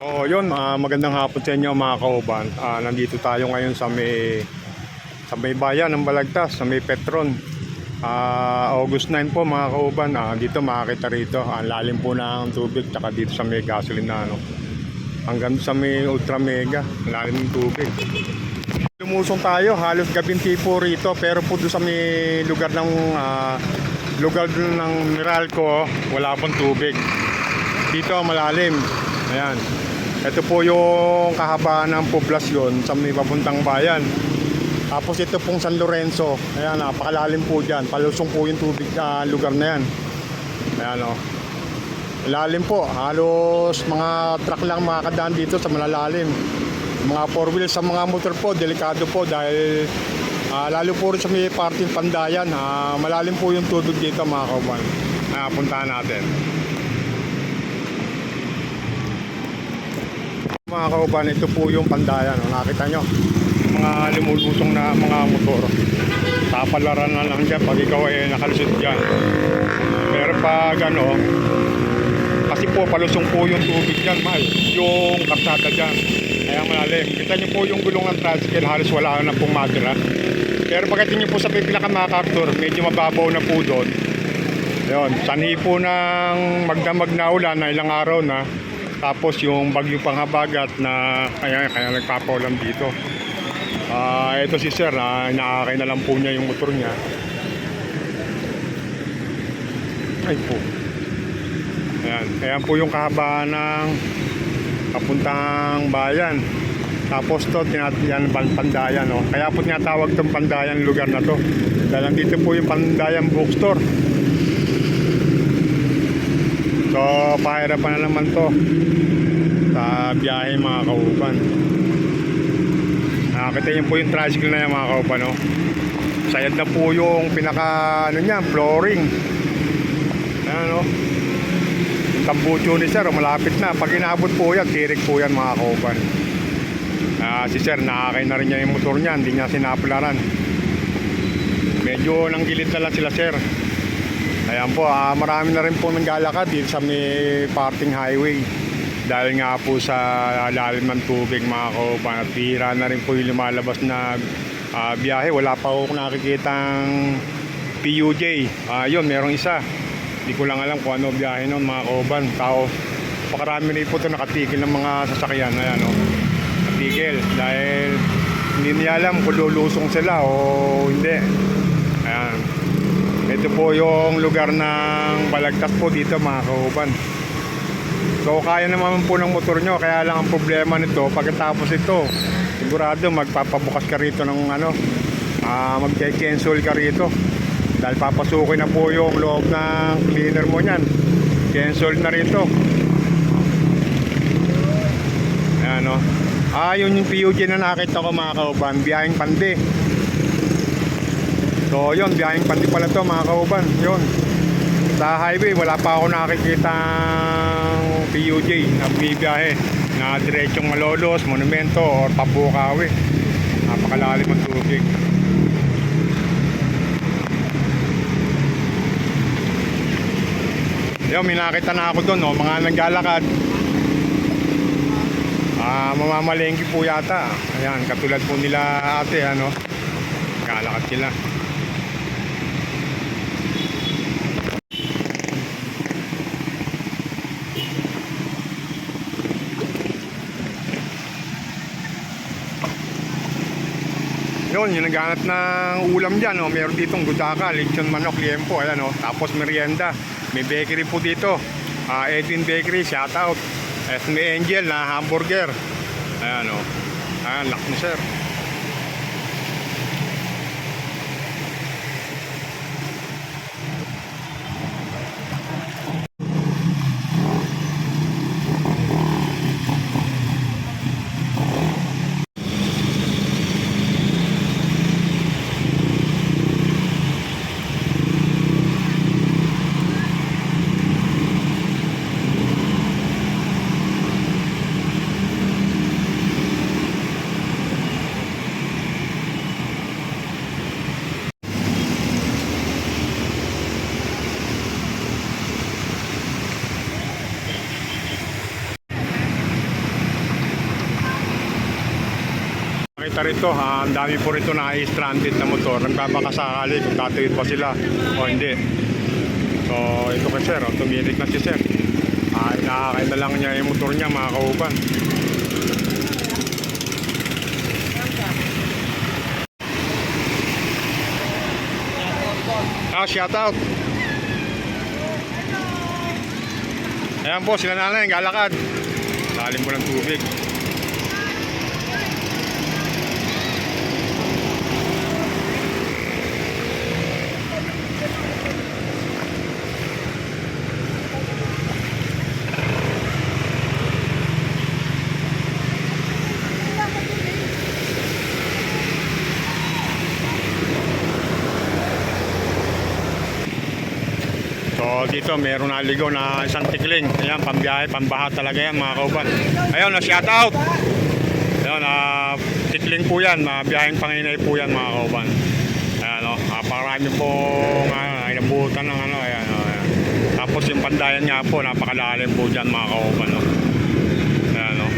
Yun, magandang hapon sa inyo mga kauban. Nandito tayo ngayon sa may bayan ng Balagtas, sa may Petron. August 9 po mga kauban. Dito makakita rito, ang lalim po ng tubig, tsaka dito sa may gasoline na hanggang sa may ultra mega, lalim ng tubig. Lumusong tayo, halos gabinti po rito, pero po doon sa may lugar ng Meralco, wala pong tubig. Dito malalim. Ayan. Ito po yung kahabaan ng poblasyon sa may papuntang bayan. Tapos ito pong San Lorenzo. Ayan, napakalalim po dyan. Palusong po yung tubig sa lugar na yan. Ayan o. Lalim po. Halos mga truck lang makakadaan dito sa malalalim. Mga 4 wheels sa mga motor po, delikado po dahil lalo po rin sa may parting Pandayan. Malalim po yung tubig dito mga kauban. Puntahan natin. Mga kauban, ito po yung Pandayan. Nakita nyo, mga lumulusong na mga motor. Tapalaran na lang dyan pag ikaw ay nakalusot dyan. Pero pag kasi po palusong po yung tubig dyan, yung karsada dyan. Kaya malalim. Kita nyo po yung gulong ng tricycle, halos wala na pong matira. Pero pagdating nyo po sa pipila ka MacArthur, medyo mababaw na po doon. Yun, sanhi po ng magdamag na ulan na ilang araw na. Tapos yung bagyo panghabagat na kaya nagpapaulam dito. Ito si sir, inaakay na lang po niya yung motor niya. Ay po. Ayan po yung kahabaan ng kapuntang bayan. Tapos to, yan Pandayan. Kaya po tinatawag itong Pandayan lugar na to. Dahil dito po yung Pandayan bookstore. So, pahirapan na naman to sa biyahe mga kauban. Nakakita niyo po yung tricycle na yan mga kauban. Sayad na po yung pinaka flooring. Ayan yung tambucho ni sir, malapit na. Pag inaabot po yan, tirik po yan mga kauban. Si sir, nakakay na rin niya yung motor niya, hindi niya sinapularan. Medyo nanggilid na lang sila sir. Ayan po, marami na rin po nanggalakad dito sa may parting highway. Dahil nga po sa lalim ng tubig mga kauban. At bihira na rin po yung lumalabas na biyahe. Wala pa ako nakikitang PUJ. Yun, merong isa. Hindi ko lang alam kung ano biyahe nun mga kauban. Pakarami rin po ito nakatigil ng mga sasakyan. Ayan nakatigil. Dahil hindi niya alam kung lulusong sila o hindi. Ayan. Ito po yung lugar ng Balagtas po dito mga kauban. So kaya naman po ng motor nyo. Kaya lang ang problema nito, pagkatapos ito, sigurado magpapabukas ka rito ng mag-cancel ka rito. Dahil papasukin na po yung loob ng cleaner mo nyan. Cancel na rito. Ayan yun yung PUJ na nakita ko mga kauban. Biyaheng Pandi. So yun, biyaheng Pandi pala to mga kauban. Yun, sa highway wala pa ako nakikita PUJ na bibiyahe na diretsong Malolos, Monumento or Pabukawi. Napakalalim ang tubig. Yun, may nakita na ako doon mga naglalakad. Mamamalengke po yata. Ayan, katulad po nila ate naglalakad sila. Yun, yung naghanap ng ulam dyan, meron ditong gudaka, lechon manok, liempo, ayan tapos merienda, may bakery po dito, Edwin Bakery, shout out. May Angel na hamburger, ayan ayan, lak ni sir. Nakita rito, ang dami po rito na stranded na motor. Nagbabakasakali kung tatawid pa sila o hindi. So ito ka sir, tumirik na si sir. Nakakain na lang niya yung motor niya mga kauban. Shout out. Ayan po, sila nanay, galakad. Lalim po ng tubig. So dito meron naligo na isang tikling. Ayan, pambiyahe, pambaha talaga yan mga kauban. Ayun, na-shout out. Ayun, tikling po yan, biyaheng Panginay po yan mga kauban. Ayan o, parami pong inabutan ng ano, ayan o. Ayan. Tapos yung pandayan nga po, napakalalim po dyan mga kauban o. Ayan o.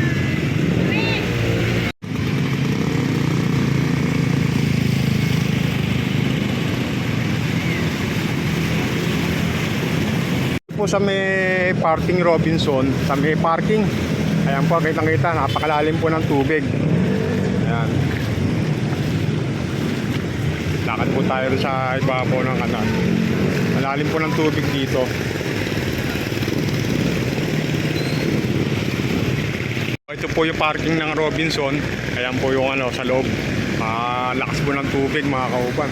Po sa may parking Robinson, sa may parking, ayan po, kitang-kita, napakalalim po ng tubig. Ayan. Lakad po tayo sa ibabaw ng kanal. Malalim po ng tubig dito. Ito po yung parking ng Robinson. Ayan po yung ano, sa loob. Lakas po ng tubig mga kauban.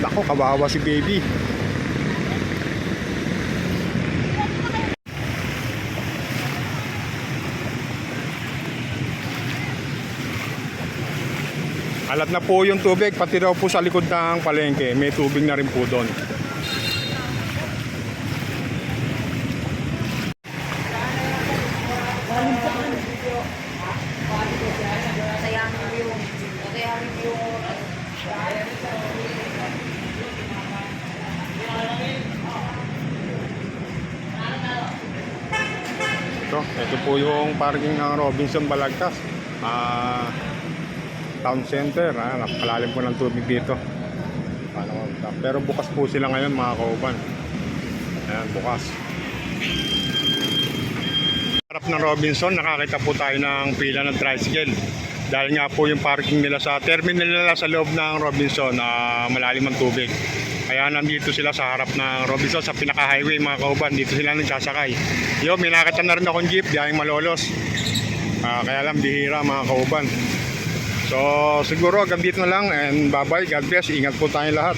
Lako, kawawa si baby. Alat na po yung tubig, pati daw po sa likod ng palengke, may tubig na rin po doon. Ito po yung parking ng Robinson Balagtas. Town Center, napakalalim po ng tubig dito. Pero bukas po sila ngayon mga kauban. Ayan, bukas. Harap ng Robinson, nakakita po tayo ng pila ng tricycle. Dahil nga po yung parking nila sa terminal nila sa loob ng Robinson, malalim ang tubig. Kaya nandito sila sa harap ng Robinson, sa pinaka-highway mga kauban. Dito sila nagsasakay. Yo, may nakita na rin akong jeep, dahil Malolos. Kaya lang bihira mga kauban. So siguro hanggang dito na lang, and bye bye, God bless, ingat po tayong lahat.